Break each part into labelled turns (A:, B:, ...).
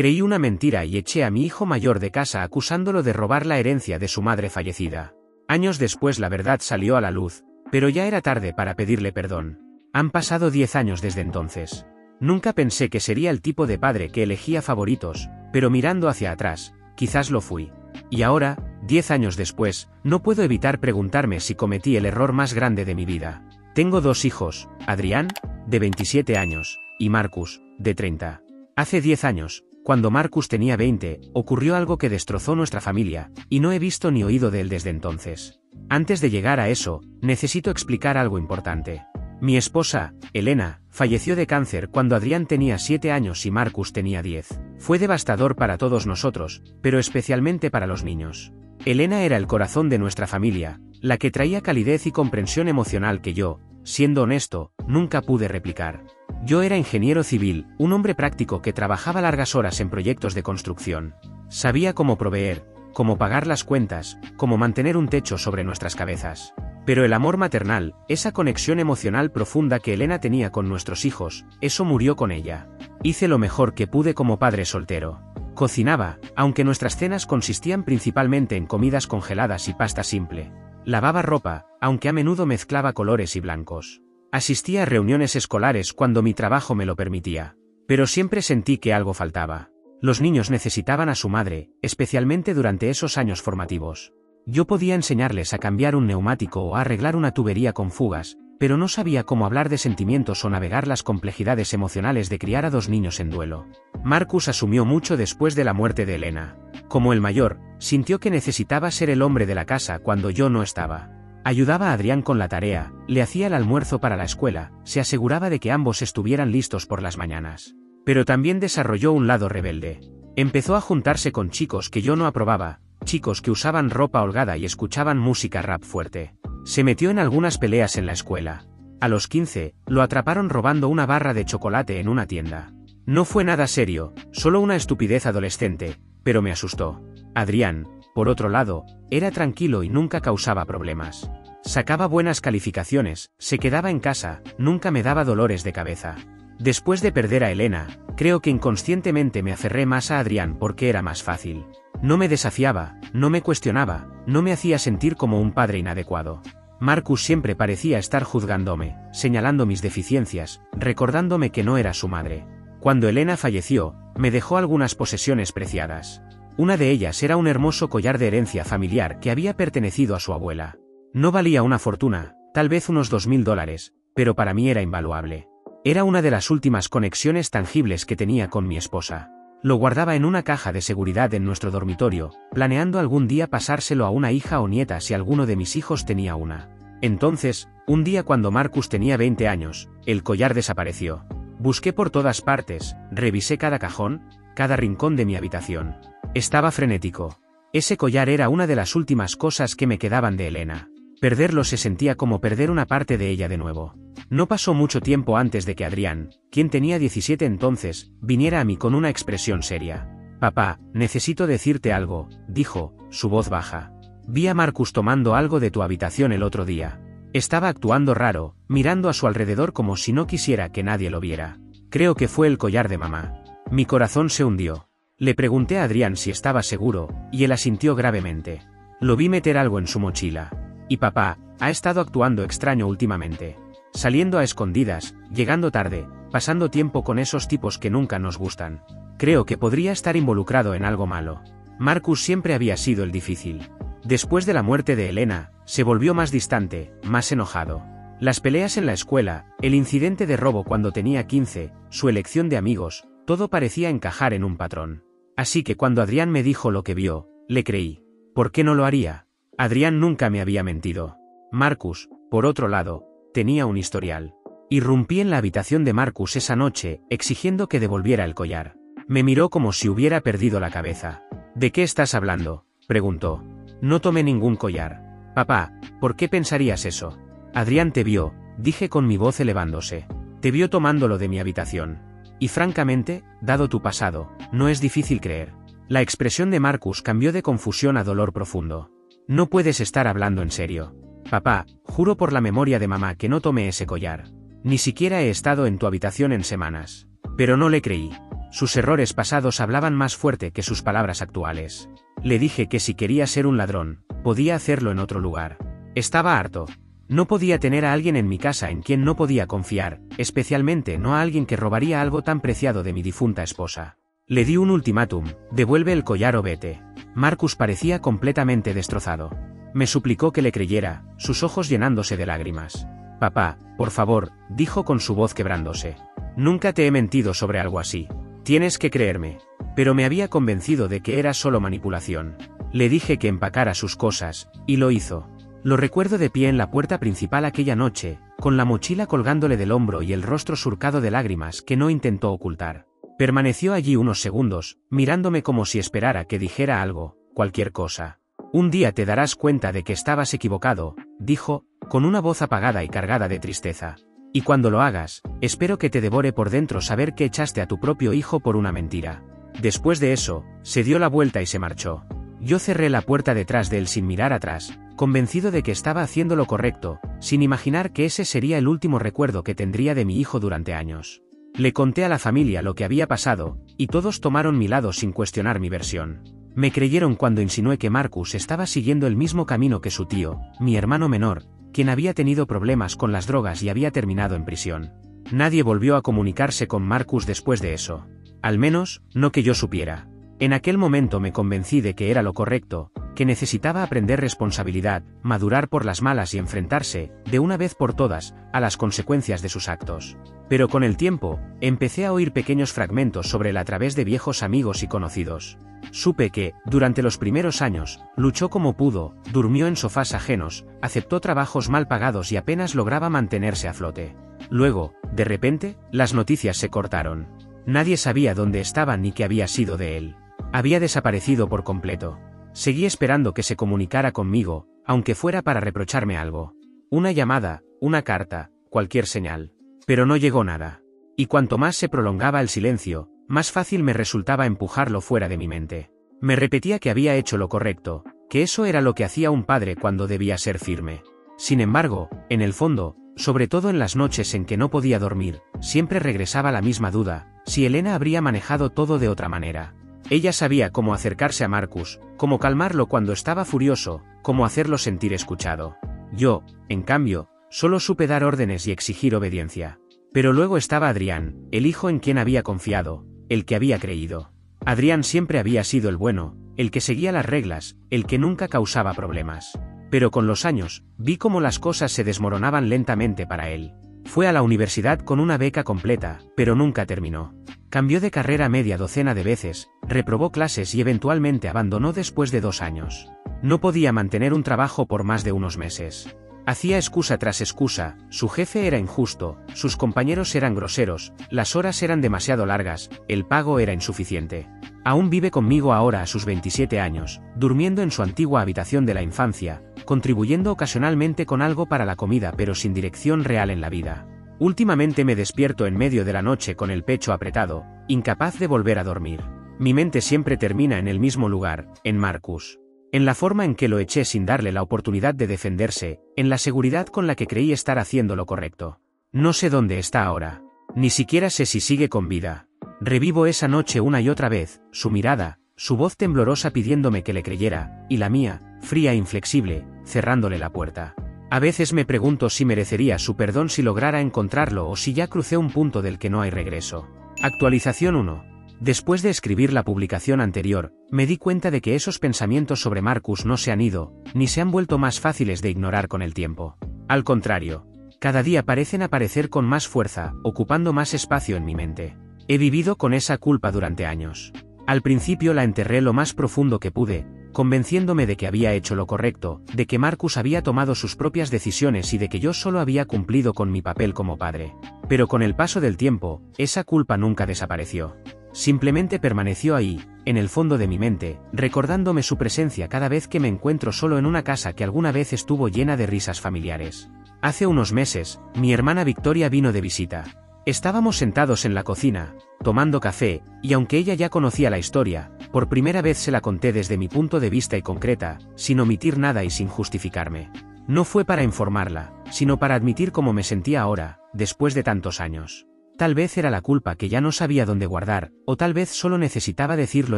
A: Creí una mentira y eché a mi hijo mayor de casa acusándolo de robar la herencia de su madre fallecida. Años después la verdad salió a la luz, pero ya era tarde para pedirle perdón. Han pasado 10 años desde entonces. Nunca pensé que sería el tipo de padre que elegía favoritos, pero mirando hacia atrás, quizás lo fui. Y ahora, 10 años después, no puedo evitar preguntarme si cometí el error más grande de mi vida. Tengo 2 hijos, Adrián, de 27 años, y Marcus, de 30. Hace 10 años, cuando Marcus tenía 20, ocurrió algo que destrozó nuestra familia, y no he visto ni oído de él desde entonces. Antes de llegar a eso, necesito explicar algo importante. Mi esposa, Elena, falleció de cáncer cuando Adrián tenía 7 años y Marcus tenía 10. Fue devastador para todos nosotros, pero especialmente para los niños. Elena era el corazón de nuestra familia, la que traía calidez y comprensión emocional que yo, siendo honesto, nunca pude replicar. Yo era ingeniero civil, un hombre práctico que trabajaba largas horas en proyectos de construcción. Sabía cómo proveer, cómo pagar las cuentas, cómo mantener un techo sobre nuestras cabezas. Pero el amor maternal, esa conexión emocional profunda que Elena tenía con nuestros hijos, eso murió con ella. Hice lo mejor que pude como padre soltero. Cocinaba, aunque nuestras cenas consistían principalmente en comidas congeladas y pasta simple. Lavaba ropa, aunque a menudo mezclaba colores y blancos. Asistía a reuniones escolares cuando mi trabajo me lo permitía. Pero siempre sentí que algo faltaba. Los niños necesitaban a su madre, especialmente durante esos años formativos. Yo podía enseñarles a cambiar un neumático o a arreglar una tubería con fugas, pero no sabía cómo hablar de sentimientos o navegar las complejidades emocionales de criar a 2 niños en duelo. Marcus asumió mucho después de la muerte de Elena. Como el mayor, sintió que necesitaba ser el hombre de la casa cuando yo no estaba. Ayudaba a Adrián con la tarea, le hacía el almuerzo para la escuela, se aseguraba de que ambos estuvieran listos por las mañanas. Pero también desarrolló un lado rebelde. Empezó a juntarse con chicos que yo no aprobaba, chicos que usaban ropa holgada y escuchaban música rap fuerte. Se metió en algunas peleas en la escuela. A los 15, lo atraparon robando una barra de chocolate en una tienda. No fue nada serio, solo una estupidez adolescente, pero me asustó. Adrián, por otro lado, era tranquilo y nunca causaba problemas. Sacaba buenas calificaciones, se quedaba en casa, nunca me daba dolores de cabeza. Después de perder a Elena, creo que inconscientemente me aferré más a Adrián porque era más fácil. No me desafiaba, no me cuestionaba, no me hacía sentir como un padre inadecuado. Marcus siempre parecía estar juzgándome, señalando mis deficiencias, recordándome que no era su madre. Cuando Elena falleció, me dejó algunas posesiones preciadas. Una de ellas era un hermoso collar de herencia familiar que había pertenecido a su abuela. No valía una fortuna, tal vez unos $2000, pero para mí era invaluable. Era una de las últimas conexiones tangibles que tenía con mi esposa. Lo guardaba en una caja de seguridad en nuestro dormitorio, planeando algún día pasárselo a una hija o nieta si alguno de mis hijos tenía una. Entonces, un día cuando Marcus tenía 20 años, el collar desapareció. Busqué por todas partes, revisé cada cajón, cada rincón de mi habitación. Estaba frenético. Ese collar era una de las últimas cosas que me quedaban de Elena. Perderlo se sentía como perder una parte de ella de nuevo. No pasó mucho tiempo antes de que Adrián, quien tenía 17 entonces, viniera a mí con una expresión seria. «Papá, necesito decirte algo», dijo, su voz baja. «Vi a Marcus tomando algo de tu habitación el otro día. Estaba actuando raro, mirando a su alrededor como si no quisiera que nadie lo viera. Creo que fue el collar de mamá». Mi corazón se hundió. Le pregunté a Adrián si estaba seguro, y él asintió gravemente. Lo vi meter algo en su mochila. «Y papá, ha estado actuando extraño últimamente. Saliendo a escondidas, llegando tarde, pasando tiempo con esos tipos que nunca nos gustan. Creo que podría estar involucrado en algo malo». Marcus siempre había sido el difícil. Después de la muerte de Elena, se volvió más distante, más enojado. Las peleas en la escuela, el incidente de robo cuando tenía 15, su elección de amigos, todo parecía encajar en un patrón. Así que cuando Adrián me dijo lo que vio, le creí. ¿Por qué no lo haría? Adrián nunca me había mentido. Marcus, por otro lado, tenía un historial. Irrumpí en la habitación de Marcus esa noche, exigiendo que devolviera el collar. Me miró como si hubiera perdido la cabeza. «¿De qué estás hablando?», preguntó. «No tomé ningún collar». «Papá, ¿por qué pensarías eso?». «Adrián te vio», dije con mi voz elevándose. «Te vio tomándolo de mi habitación. Y francamente, dado tu pasado, no es difícil creer». La expresión de Marcus cambió de confusión a dolor profundo. «No puedes estar hablando en serio». «Papá, juro por la memoria de mamá que no tomé ese collar. Ni siquiera he estado en tu habitación en semanas». Pero no le creí. Sus errores pasados hablaban más fuerte que sus palabras actuales. Le dije que si quería ser un ladrón, podía hacerlo en otro lugar. Estaba harto. No podía tener a alguien en mi casa en quien no podía confiar, especialmente no a alguien que robaría algo tan preciado de mi difunta esposa. Le di un ultimátum: devuelve el collar o vete. Marcus parecía completamente destrozado. Me suplicó que le creyera, sus ojos llenándose de lágrimas. Papá, por favor, dijo con su voz quebrándose. Nunca te he mentido sobre algo así. Tienes que creerme. Pero me había convencido de que era solo manipulación. Le dije que empacara sus cosas, y lo hizo. Lo recuerdo de pie en la puerta principal aquella noche, con la mochila colgándole del hombro y el rostro surcado de lágrimas que no intentó ocultar. Permaneció allí unos segundos, mirándome como si esperara que dijera algo, cualquier cosa. Un día te darás cuenta de que estabas equivocado, dijo, con una voz apagada y cargada de tristeza. Y cuando lo hagas, espero que te devore por dentro saber que echaste a tu propio hijo por una mentira. Después de eso, se dio la vuelta y se marchó. Yo cerré la puerta detrás de él sin mirar atrás, convencido de que estaba haciendo lo correcto, sin imaginar que ese sería el último recuerdo que tendría de mi hijo durante años. Le conté a la familia lo que había pasado, y todos tomaron mi lado sin cuestionar mi versión. Me creyeron cuando insinué que Marcus estaba siguiendo el mismo camino que su tío, mi hermano menor, quien había tenido problemas con las drogas y había terminado en prisión. Nadie volvió a comunicarse con Marcus después de eso. Al menos, no que yo supiera. En aquel momento me convencí de que era lo correcto, que necesitaba aprender responsabilidad, madurar por las malas y enfrentarse, de una vez por todas, a las consecuencias de sus actos. Pero con el tiempo, empecé a oír pequeños fragmentos sobre él a través de viejos amigos y conocidos. Supe que, durante los primeros años, luchó como pudo, durmió en sofás ajenos, aceptó trabajos mal pagados y apenas lograba mantenerse a flote. Luego, de repente, las noticias se cortaron. Nadie sabía dónde estaba ni qué había sido de él. Había desaparecido por completo. Seguí esperando que se comunicara conmigo, aunque fuera para reprocharme algo. Una llamada, una carta, cualquier señal. Pero no llegó nada. Y cuanto más se prolongaba el silencio, más fácil me resultaba empujarlo fuera de mi mente. Me repetía que había hecho lo correcto, que eso era lo que hacía un padre cuando debía ser firme. Sin embargo, en el fondo, sobre todo en las noches en que no podía dormir, siempre regresaba la misma duda: si Elena habría manejado todo de otra manera. Ella sabía cómo acercarse a Marcus, cómo calmarlo cuando estaba furioso, cómo hacerlo sentir escuchado. Yo, en cambio, solo supe dar órdenes y exigir obediencia. Pero luego estaba Adrián, el hijo en quien había confiado, el que había creído. Adrián siempre había sido el bueno, el que seguía las reglas, el que nunca causaba problemas. Pero con los años, vi cómo las cosas se desmoronaban lentamente para él. Fue a la universidad con una beca completa, pero nunca terminó. Cambió de carrera media docena de veces, reprobó clases y eventualmente abandonó después de 2 años. No podía mantener un trabajo por más de unos meses. Hacía excusa tras excusa: su jefe era injusto, sus compañeros eran groseros, las horas eran demasiado largas, el pago era insuficiente. Aún vive conmigo ahora a sus 27 años, durmiendo en su antigua habitación de la infancia, contribuyendo ocasionalmente con algo para la comida pero sin dirección real en la vida. Últimamente me despierto en medio de la noche con el pecho apretado, incapaz de volver a dormir. Mi mente siempre termina en el mismo lugar, en Marcus. En la forma en que lo eché sin darle la oportunidad de defenderse, en la seguridad con la que creí estar haciendo lo correcto. No sé dónde está ahora. Ni siquiera sé si sigue con vida. Revivo esa noche una y otra vez, su mirada, su voz temblorosa pidiéndome que le creyera, y la mía, fría e inflexible, cerrándole la puerta. A veces me pregunto si merecería su perdón si lograra encontrarlo o si ya crucé un punto del que no hay regreso. Actualización 1. Después de escribir la publicación anterior, me di cuenta de que esos pensamientos sobre Marcus no se han ido, ni se han vuelto más fáciles de ignorar con el tiempo. Al contrario, cada día parecen aparecer con más fuerza, ocupando más espacio en mi mente. He vivido con esa culpa durante años. Al principio la enterré lo más profundo que pude, convenciéndome de que había hecho lo correcto, de que Marcus había tomado sus propias decisiones y de que yo solo había cumplido con mi papel como padre. Pero con el paso del tiempo, esa culpa nunca desapareció. Simplemente permaneció ahí, en el fondo de mi mente, recordándome su presencia cada vez que me encuentro solo en una casa que alguna vez estuvo llena de risas familiares. Hace unos meses, mi hermana Victoria vino de visita. Estábamos sentados en la cocina, tomando café, y aunque ella ya conocía la historia, por primera vez se la conté desde mi punto de vista y concreta, sin omitir nada y sin justificarme. No fue para informarla, sino para admitir cómo me sentía ahora, después de tantos años. Tal vez era la culpa que ya no sabía dónde guardar, o tal vez solo necesitaba decirlo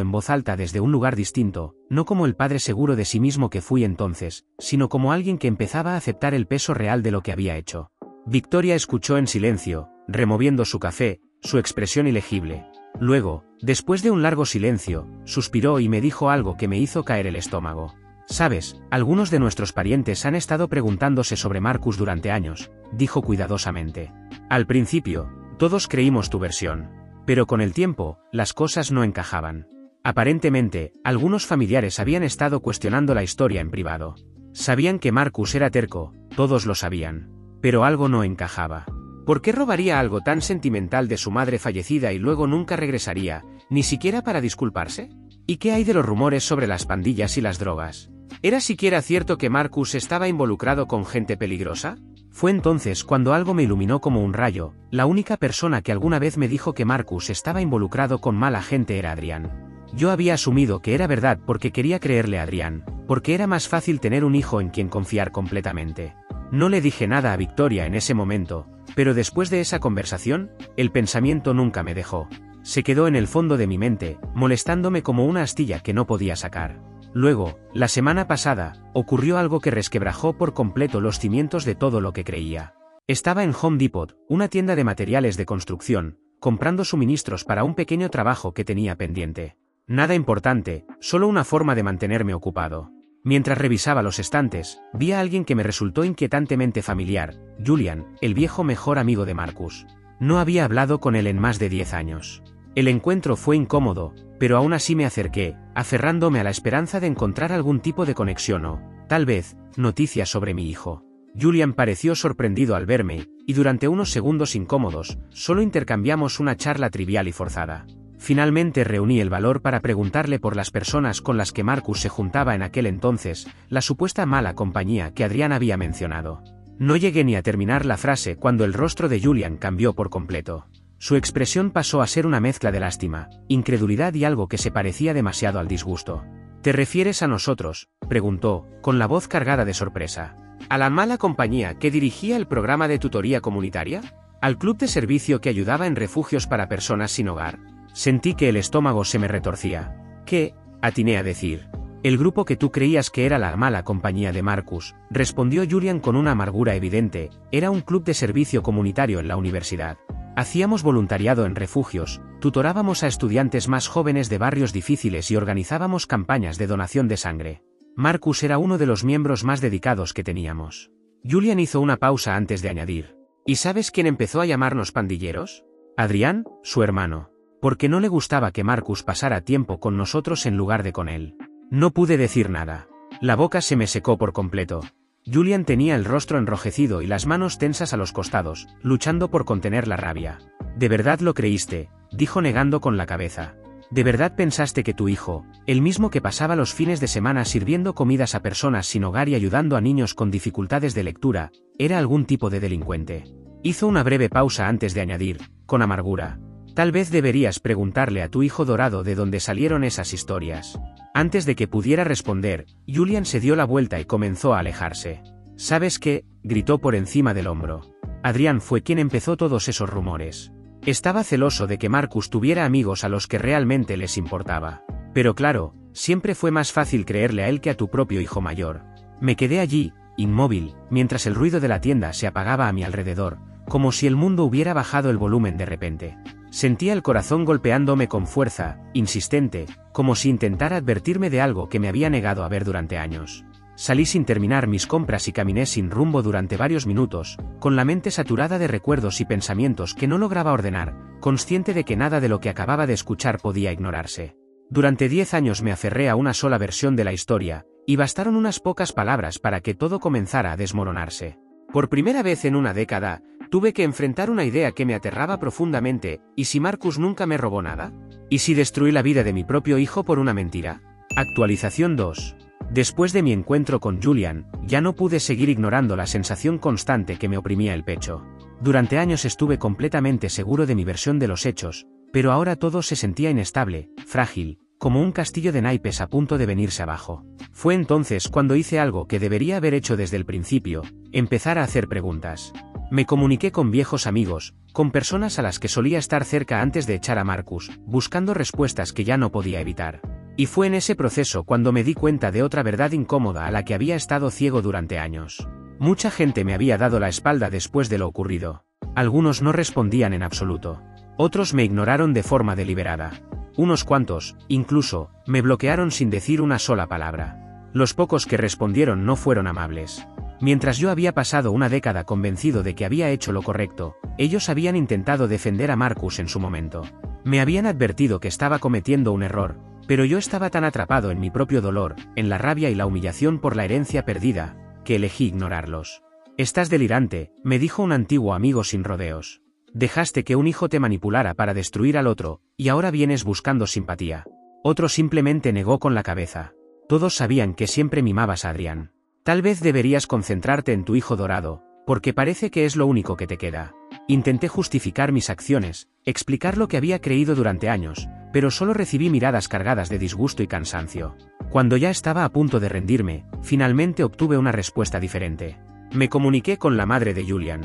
A: en voz alta desde un lugar distinto, no como el padre seguro de sí mismo que fui entonces, sino como alguien que empezaba a aceptar el peso real de lo que había hecho. Victoria escuchó en silencio, removiendo su café, su expresión ilegible. Luego, después de un largo silencio, suspiró y me dijo algo que me hizo caer el estómago. Sabes, algunos de nuestros parientes han estado preguntándose sobre Marcus durante años, dijo cuidadosamente. Al principio, todos creímos tu versión. Pero con el tiempo, las cosas no encajaban. Aparentemente, algunos familiares habían estado cuestionando la historia en privado. Sabían que Marcus era terco, todos lo sabían. Pero algo no encajaba. ¿Por qué robaría algo tan sentimental de su madre fallecida y luego nunca regresaría, ni siquiera para disculparse? ¿Y qué hay de los rumores sobre las pandillas y las drogas? ¿Era siquiera cierto que Marcus estaba involucrado con gente peligrosa? Fue entonces cuando algo me iluminó como un rayo. La única persona que alguna vez me dijo que Marcus estaba involucrado con mala gente era Adrián. Yo había asumido que era verdad porque quería creerle a Adrián, porque era más fácil tener un hijo en quien confiar completamente. No le dije nada a Victoria en ese momento, pero después de esa conversación, el pensamiento nunca me dejó. Se quedó en el fondo de mi mente, molestándome como una astilla que no podía sacar. Luego, la semana pasada, ocurrió algo que resquebrajó por completo los cimientos de todo lo que creía. Estaba en Home Depot, una tienda de materiales de construcción, comprando suministros para un pequeño trabajo que tenía pendiente. Nada importante, solo una forma de mantenerme ocupado. Mientras revisaba los estantes, vi a alguien que me resultó inquietantemente familiar, Julian, el viejo mejor amigo de Marcus. No había hablado con él en más de 10 años. El encuentro fue incómodo, pero aún así me acerqué, aferrándome a la esperanza de encontrar algún tipo de conexión o, tal vez, noticias sobre mi hijo. Julian pareció sorprendido al verme, y durante unos segundos incómodos, solo intercambiamos una charla trivial y forzada. Finalmente reuní el valor para preguntarle por las personas con las que Marcus se juntaba en aquel entonces, la supuesta mala compañía que Adrián había mencionado. No llegué ni a terminar la frase cuando el rostro de Julian cambió por completo. Su expresión pasó a ser una mezcla de lástima, incredulidad y algo que se parecía demasiado al disgusto. ¿Te refieres a nosotros?, preguntó, con la voz cargada de sorpresa. ¿A la mala compañía que dirigía el programa de tutoría comunitaria? ¿Al club de servicio que ayudaba en refugios para personas sin hogar? Sentí que el estómago se me retorcía. ¿Qué?, atiné a decir. El grupo que tú creías que era la mala compañía de Marcus, respondió Julian con una amargura evidente, era un club de servicio comunitario en la universidad. Hacíamos voluntariado en refugios, tutorábamos a estudiantes más jóvenes de barrios difíciles y organizábamos campañas de donación de sangre. Marcus era uno de los miembros más dedicados que teníamos. Julian hizo una pausa antes de añadir. ¿Y sabes quién empezó a llamarnos pandilleros? Adrián, su hermano. Porque no le gustaba que Marcus pasara tiempo con nosotros en lugar de con él. No pude decir nada. La boca se me secó por completo. Julian tenía el rostro enrojecido y las manos tensas a los costados, luchando por contener la rabia. ¿De verdad lo creíste?, dijo negando con la cabeza. ¿De verdad pensaste que tu hijo, el mismo que pasaba los fines de semana sirviendo comidas a personas sin hogar y ayudando a niños con dificultades de lectura, era algún tipo de delincuente? Hizo una breve pausa antes de añadir, con amargura. Tal vez deberías preguntarle a tu hijo dorado de dónde salieron esas historias. Antes de que pudiera responder, Julian se dio la vuelta y comenzó a alejarse. ¿Sabes qué?, gritó por encima del hombro. Adrián fue quien empezó todos esos rumores. Estaba celoso de que Marcus tuviera amigos a los que realmente les importaba. Pero claro, siempre fue más fácil creerle a él que a tu propio hijo mayor. Me quedé allí, inmóvil, mientras el ruido de la tienda se apagaba a mi alrededor, como si el mundo hubiera bajado el volumen de repente. Sentía el corazón golpeándome con fuerza, insistente, como si intentara advertirme de algo que me había negado a ver durante años. Salí sin terminar mis compras y caminé sin rumbo durante varios minutos, con la mente saturada de recuerdos y pensamientos que no lograba ordenar, consciente de que nada de lo que acababa de escuchar podía ignorarse. Durante 10 años me aferré a una sola versión de la historia, y bastaron unas pocas palabras para que todo comenzara a desmoronarse. Por primera vez en una década, tuve que enfrentar una idea que me aterraba profundamente. ¿Y si Marcus nunca me robó nada? ¿Y si destruí la vida de mi propio hijo por una mentira? Actualización 2. Después de mi encuentro con Julian, ya no pude seguir ignorando la sensación constante que me oprimía el pecho. Durante años estuve completamente seguro de mi versión de los hechos, pero ahora todo se sentía inestable, frágil, como un castillo de naipes a punto de venirse abajo. Fue entonces cuando hice algo que debería haber hecho desde el principio, empezar a hacer preguntas. Me comuniqué con viejos amigos, con personas a las que solía estar cerca antes de echar a Marcus, buscando respuestas que ya no podía evitar. Y fue en ese proceso cuando me di cuenta de otra verdad incómoda a la que había estado ciego durante años. Mucha gente me había dado la espalda después de lo ocurrido. Algunos no respondían en absoluto. Otros me ignoraron de forma deliberada. Unos cuantos, incluso, me bloquearon sin decir una sola palabra. Los pocos que respondieron no fueron amables. Mientras yo había pasado una década convencido de que había hecho lo correcto, ellos habían intentado defender a Marcus en su momento. Me habían advertido que estaba cometiendo un error, pero yo estaba tan atrapado en mi propio dolor, en la rabia y la humillación por la herencia perdida, que elegí ignorarlos. «Estás delirante», me dijo un antiguo amigo sin rodeos. «Dejaste que un hijo te manipulara para destruir al otro, y ahora vienes buscando simpatía». Otro simplemente negó con la cabeza. Todos sabían que siempre mimabas a Adrián. Tal vez deberías concentrarte en tu hijo dorado, porque parece que es lo único que te queda. Intenté justificar mis acciones, explicar lo que había creído durante años, pero solo recibí miradas cargadas de disgusto y cansancio. Cuando ya estaba a punto de rendirme, finalmente obtuve una respuesta diferente. Me comuniqué con la madre de Julian.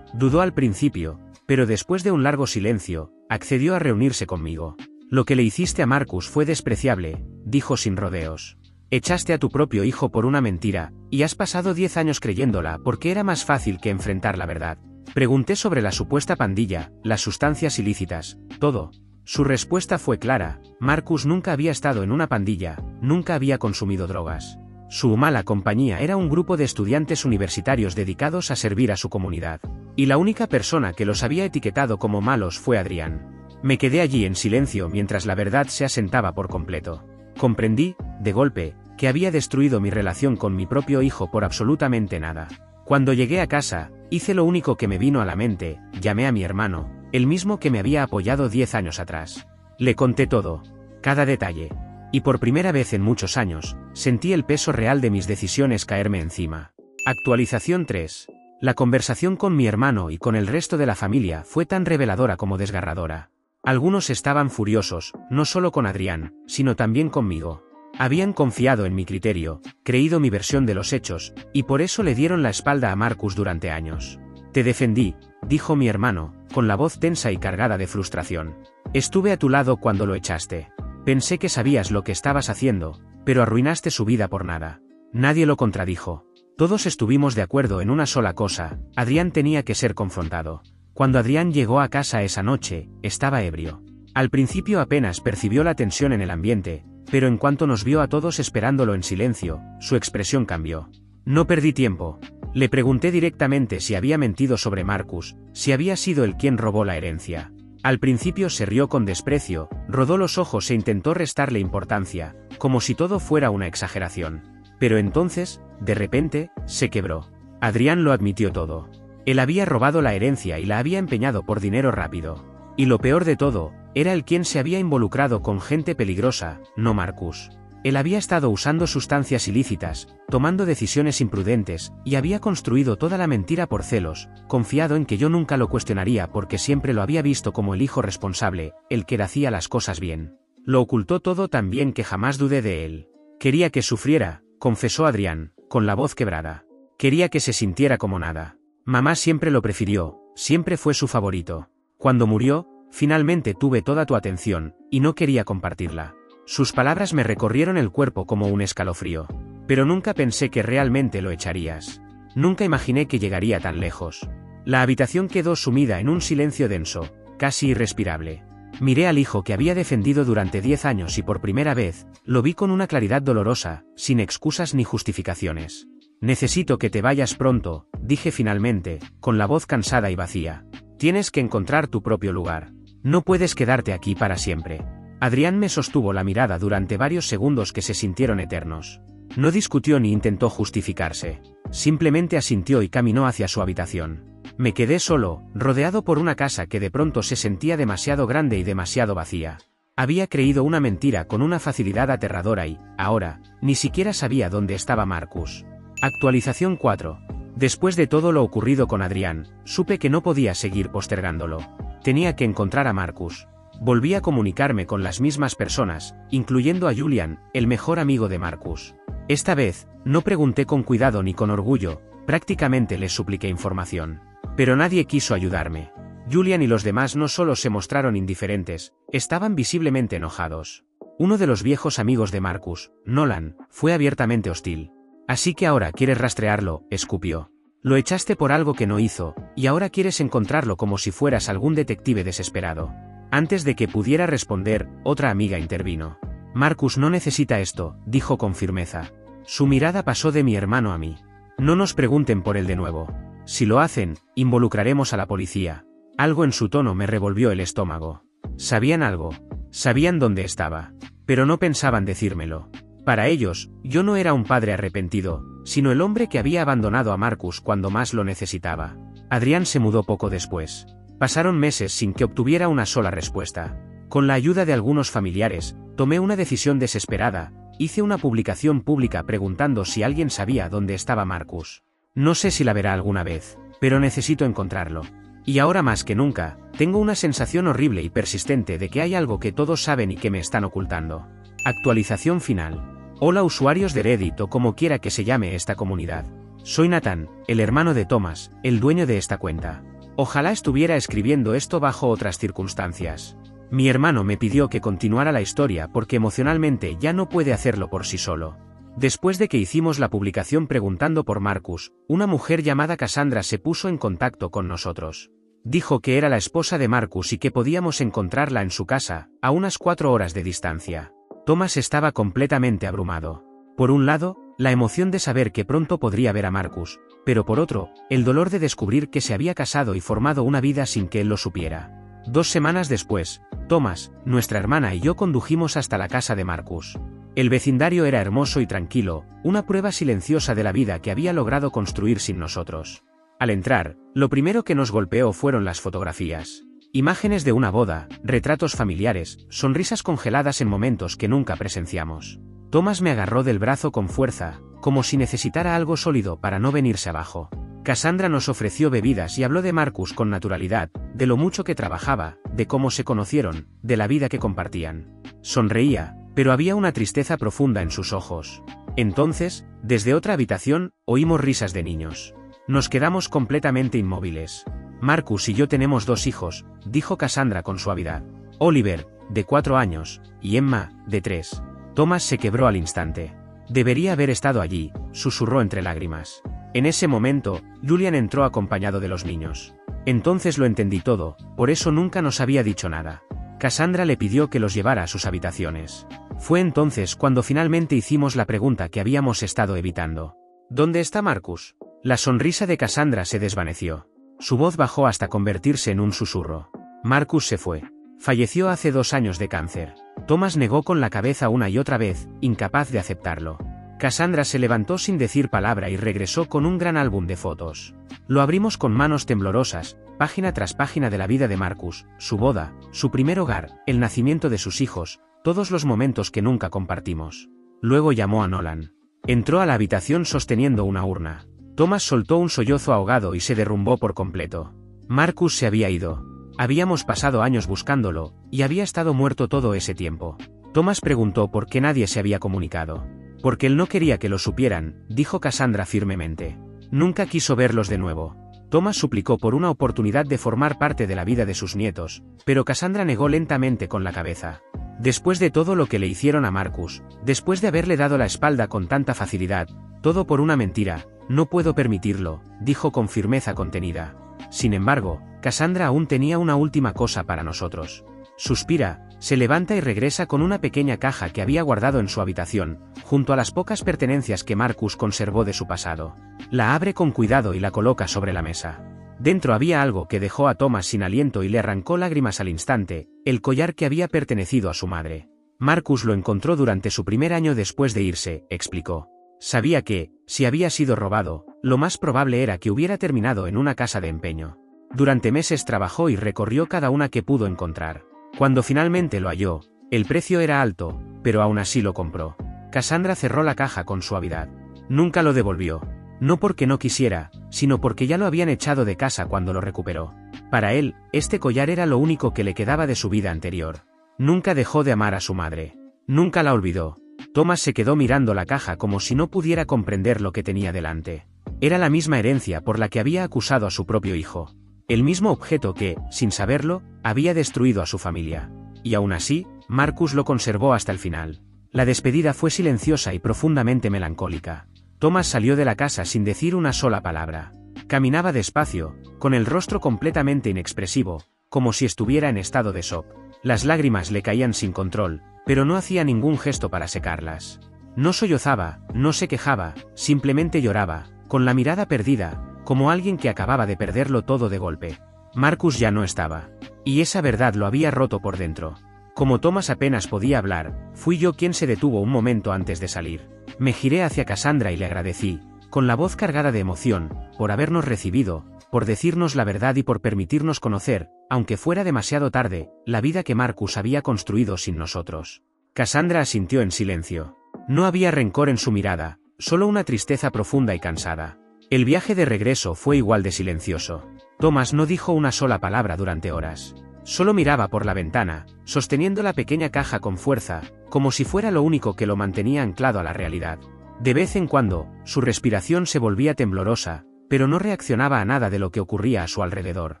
A: Dudó al principio, pero después de un largo silencio, accedió a reunirse conmigo. «Lo que le hiciste a Marcus fue despreciable», dijo sin rodeos. «Echaste a tu propio hijo por una mentira, y has pasado 10 años creyéndola porque era más fácil que enfrentar la verdad». Pregunté sobre la supuesta pandilla, las sustancias ilícitas, todo. Su respuesta fue clara: Marcus nunca había estado en una pandilla, nunca había consumido drogas. Su mala compañía era un grupo de estudiantes universitarios dedicados a servir a su comunidad. Y la única persona que los había etiquetado como malos fue Adrián. Me quedé allí en silencio mientras la verdad se asentaba por completo. Comprendí, de golpe, que había destruido mi relación con mi propio hijo por absolutamente nada. Cuando llegué a casa, hice lo único que me vino a la mente: llamé a mi hermano, el mismo que me había apoyado 10 años atrás. Le conté todo, cada detalle. Y por primera vez en muchos años, sentí el peso real de mis decisiones caerme encima. Actualización 3. La conversación con mi hermano y con el resto de la familia fue tan reveladora como desgarradora. Algunos estaban furiosos, no solo con Adrián, sino también conmigo. Habían confiado en mi criterio, creído mi versión de los hechos, y por eso le dieron la espalda a Marcus durante años. «Te defendí», dijo mi hermano, con la voz tensa y cargada de frustración. «Estuve a tu lado cuando lo echaste. Pensé que sabías lo que estabas haciendo, pero arruinaste su vida por nada». Nadie lo contradijo. Todos estuvimos de acuerdo en una sola cosa: Adrián tenía que ser confrontado. Cuando Adrián llegó a casa esa noche, estaba ebrio. Al principio apenas percibió la tensión en el ambiente, pero en cuanto nos vio a todos esperándolo en silencio, su expresión cambió. No perdí tiempo. Le pregunté directamente si había mentido sobre Marcus, si había sido él quien robó la herencia. Al principio se rió con desprecio, rodó los ojos e intentó restarle importancia, como si todo fuera una exageración. Pero entonces, de repente, se quebró. Adrián lo admitió todo. Él había robado la herencia y la había empeñado por dinero rápido. Y lo peor de todo, era él quien se había involucrado con gente peligrosa, no Marcus. Él había estado usando sustancias ilícitas, tomando decisiones imprudentes, y había construido toda la mentira por celos, confiado en que yo nunca lo cuestionaría porque siempre lo había visto como el hijo responsable, el que hacía las cosas bien. Lo ocultó todo tan bien que jamás dudé de él. Quería que sufriera, confesó Adrián, con la voz quebrada. Quería que se sintiera como nada. Mamá siempre lo prefirió, siempre fue su favorito. Cuando murió, finalmente tuve toda tu atención, y no quería compartirla. Sus palabras me recorrieron el cuerpo como un escalofrío. Pero nunca pensé que realmente lo echarías. Nunca imaginé que llegaría tan lejos. La habitación quedó sumida en un silencio denso, casi irrespirable. Miré al hijo que había defendido durante 10 años y por primera vez, lo vi con una claridad dolorosa, sin excusas ni justificaciones. «Necesito que te vayas pronto», dije finalmente, con la voz cansada y vacía. «Tienes que encontrar tu propio lugar. No puedes quedarte aquí para siempre». Adrián me sostuvo la mirada durante varios segundos que se sintieron eternos. No discutió ni intentó justificarse. Simplemente asintió y caminó hacia su habitación. Me quedé solo, rodeado por una casa que de pronto se sentía demasiado grande y demasiado vacía. Había creído una mentira con una facilidad aterradora y, ahora, ni siquiera sabía dónde estaba Marcus. Actualización 4. Después de todo lo ocurrido con Adrián, supe que no podía seguir postergándolo. Tenía que encontrar a Marcus. Volví a comunicarme con las mismas personas, incluyendo a Julian, el mejor amigo de Marcus. Esta vez, no pregunté con cuidado ni con orgullo, prácticamente les supliqué información. Pero nadie quiso ayudarme. Julian y los demás no solo se mostraron indiferentes, estaban visiblemente enojados. Uno de los viejos amigos de Marcus, Nolan, fue abiertamente hostil. Así que ahora quieres rastrearlo, escupió. Lo echaste por algo que no hizo, y ahora quieres encontrarlo como si fueras algún detective desesperado. Antes de que pudiera responder, otra amiga intervino. Marcus no necesita esto, dijo con firmeza. Su mirada pasó de mi hermano a mí. No nos pregunten por él de nuevo. Si lo hacen, involucraremos a la policía. Algo en su tono me revolvió el estómago. Sabían algo. Sabían dónde estaba. Pero no pensaban decírmelo. Para ellos, yo no era un padre arrepentido, sino el hombre que había abandonado a Marcus cuando más lo necesitaba. Adrián se mudó poco después. Pasaron meses sin que obtuviera una sola respuesta. Con la ayuda de algunos familiares, tomé una decisión desesperada, hice una publicación pública preguntando si alguien sabía dónde estaba Marcus. No sé si la verá alguna vez, pero necesito encontrarlo. Y ahora más que nunca, tengo una sensación horrible y persistente de que hay algo que todos saben y que me están ocultando. Actualización final. Hola usuarios de Reddit o como quiera que se llame esta comunidad. Soy Nathan, el hermano de Thomas, el dueño de esta cuenta. Ojalá estuviera escribiendo esto bajo otras circunstancias. Mi hermano me pidió que continuara la historia porque emocionalmente ya no puede hacerlo por sí solo. Después de que hicimos la publicación preguntando por Marcus, una mujer llamada Cassandra se puso en contacto con nosotros. Dijo que era la esposa de Marcus y que podíamos encontrarla en su casa, a unas 4 horas de distancia. Thomas estaba completamente abrumado. Por un lado, la emoción de saber que pronto podría ver a Marcus, pero por otro, el dolor de descubrir que se había casado y formado una vida sin que él lo supiera. 2 semanas después, Thomas, nuestra hermana y yo condujimos hasta la casa de Marcus. El vecindario era hermoso y tranquilo, una prueba silenciosa de la vida que había logrado construir sin nosotros. Al entrar, lo primero que nos golpeó fueron las fotografías. Imágenes de una boda, retratos familiares, sonrisas congeladas en momentos que nunca presenciamos. Thomas me agarró del brazo con fuerza, como si necesitara algo sólido para no venirse abajo. Cassandra nos ofreció bebidas y habló de Marcus con naturalidad, de lo mucho que trabajaba, de cómo se conocieron, de la vida que compartían. Sonreía, pero había una tristeza profunda en sus ojos. Entonces, desde otra habitación, oímos risas de niños. Nos quedamos completamente inmóviles. Marcus y yo tenemos 2 hijos, dijo Cassandra con suavidad. Oliver, de 4 años, y Emma, de 3. Thomas se quebró al instante. Debería haber estado allí, susurró entre lágrimas. En ese momento, Julian entró acompañado de los niños. Entonces lo entendí todo, por eso nunca nos había dicho nada. Cassandra le pidió que los llevara a sus habitaciones. Fue entonces cuando finalmente hicimos la pregunta que habíamos estado evitando. ¿Dónde está Marcus? La sonrisa de Cassandra se desvaneció. Su voz bajó hasta convertirse en un susurro. Marcus se fue. Falleció hace 2 años de cáncer. Thomas negó con la cabeza una y otra vez, incapaz de aceptarlo. Cassandra se levantó sin decir palabra y regresó con un gran álbum de fotos. Lo abrimos con manos temblorosas, página tras página de la vida de Marcus, su boda, su primer hogar, el nacimiento de sus hijos, todos los momentos que nunca compartimos. Luego llamó a Nolan. Entró a la habitación sosteniendo una urna. Thomas soltó un sollozo ahogado y se derrumbó por completo. Marcus se había ido. Habíamos pasado años buscándolo, y había estado muerto todo ese tiempo. Thomas preguntó por qué nadie se había comunicado. Porque él no quería que lo supieran, dijo Cassandra firmemente. Nunca quiso verlos de nuevo. Thomas suplicó por una oportunidad de formar parte de la vida de sus nietos, pero Cassandra negó lentamente con la cabeza. Después de todo lo que le hicieron a Marcus, después de haberle dado la espalda con tanta facilidad, todo por una mentira, no puedo permitirlo, dijo con firmeza contenida. Sin embargo, Cassandra aún tenía una última cosa para nosotros. Suspira, se levanta y regresa con una pequeña caja que había guardado en su habitación, junto a las pocas pertenencias que Marcus conservó de su pasado. La abre con cuidado y la coloca sobre la mesa. Dentro había algo que dejó a Thomas sin aliento y le arrancó lágrimas al instante, el collar que había pertenecido a su madre. Marcus lo encontró durante su primer año después de irse, explicó. Sabía que, si había sido robado, lo más probable era que hubiera terminado en una casa de empeño. Durante meses trabajó y recorrió cada una que pudo encontrar. Cuando finalmente lo halló, el precio era alto, pero aún así lo compró. Cassandra cerró la caja con suavidad. Nunca lo devolvió. No porque no quisiera, sino porque ya lo habían echado de casa cuando lo recuperó. Para él, este collar era lo único que le quedaba de su vida anterior. Nunca dejó de amar a su madre. Nunca la olvidó. Thomas se quedó mirando la caja como si no pudiera comprender lo que tenía delante. Era la misma herencia por la que había acusado a su propio hijo. El mismo objeto que, sin saberlo, había destruido a su familia. Y aún así, Marcus lo conservó hasta el final. La despedida fue silenciosa y profundamente melancólica. Thomas salió de la casa sin decir una sola palabra. Caminaba despacio, con el rostro completamente inexpresivo, como si estuviera en estado de shock. Las lágrimas le caían sin control, pero no hacía ningún gesto para secarlas. No sollozaba, no se quejaba, simplemente lloraba, con la mirada perdida, como alguien que acababa de perderlo todo de golpe. Marcus ya no estaba. Y esa verdad lo había roto por dentro. Como Thomas apenas podía hablar, fui yo quien se detuvo un momento antes de salir. Me giré hacia Cassandra y le agradecí, con la voz cargada de emoción, por habernos recibido, por decirnos la verdad y por permitirnos conocer, aunque fuera demasiado tarde, la vida que Marcus había construido sin nosotros. Cassandra asintió en silencio. No había rencor en su mirada, solo una tristeza profunda y cansada. El viaje de regreso fue igual de silencioso. Thomas no dijo una sola palabra durante horas. Solo miraba por la ventana, sosteniendo la pequeña caja con fuerza, como si fuera lo único que lo mantenía anclado a la realidad. De vez en cuando, su respiración se volvía temblorosa, pero no reaccionaba a nada de lo que ocurría a su alrededor.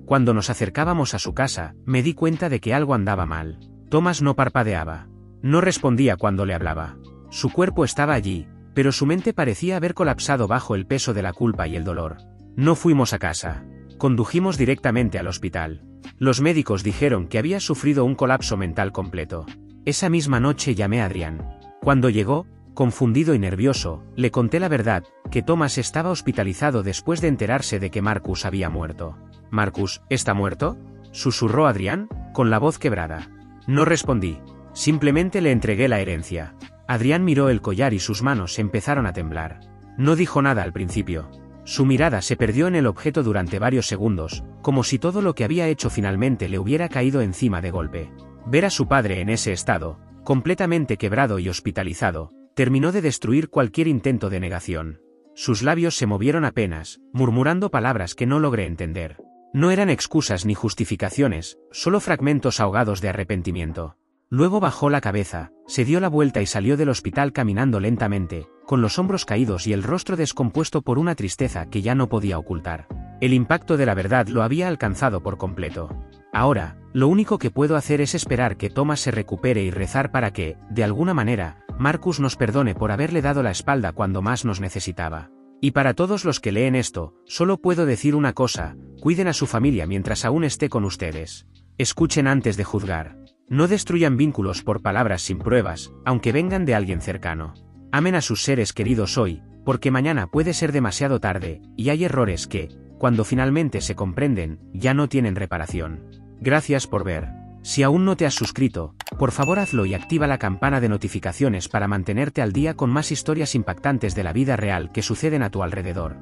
A: Cuando nos acercábamos a su casa, me di cuenta de que algo andaba mal. Thomas no parpadeaba. No respondía cuando le hablaba. Su cuerpo estaba allí, pero su mente parecía haber colapsado bajo el peso de la culpa y el dolor. No fuimos a casa. Condujimos directamente al hospital. Los médicos dijeron que había sufrido un colapso mental completo. Esa misma noche llamé a Adrián. Cuando llegó, confundido y nervioso, le conté la verdad, que Thomas estaba hospitalizado después de enterarse de que Marcus había muerto. «¿Marcus, está muerto?», susurró Adrián, con la voz quebrada. No respondí. Simplemente le entregué la herencia. Adrián miró el collar y sus manos empezaron a temblar. No dijo nada al principio. Su mirada se perdió en el objeto durante varios segundos, como si todo lo que había hecho finalmente le hubiera caído encima de golpe. Ver a su padre en ese estado, completamente quebrado y hospitalizado, terminó de destruir cualquier intento de negación. Sus labios se movieron apenas, murmurando palabras que no logré entender. No eran excusas ni justificaciones, solo fragmentos ahogados de arrepentimiento. Luego bajó la cabeza, se dio la vuelta y salió del hospital caminando lentamente, con los hombros caídos y el rostro descompuesto por una tristeza que ya no podía ocultar. El impacto de la verdad lo había alcanzado por completo. Ahora, lo único que puedo hacer es esperar que Thomas se recupere y rezar para que, de alguna manera, Marcus nos perdone por haberle dado la espalda cuando más nos necesitaba. Y para todos los que leen esto, solo puedo decir una cosa: cuiden a su familia mientras aún esté con ustedes. Escuchen antes de juzgar. No destruyan vínculos por palabras sin pruebas, aunque vengan de alguien cercano. Amen a sus seres queridos hoy, porque mañana puede ser demasiado tarde, y hay errores que, cuando finalmente se comprenden, ya no tienen reparación. Gracias por ver. Si aún no te has suscrito, por favor hazlo y activa la campana de notificaciones para mantenerte al día con más historias impactantes de la vida real que suceden a tu alrededor.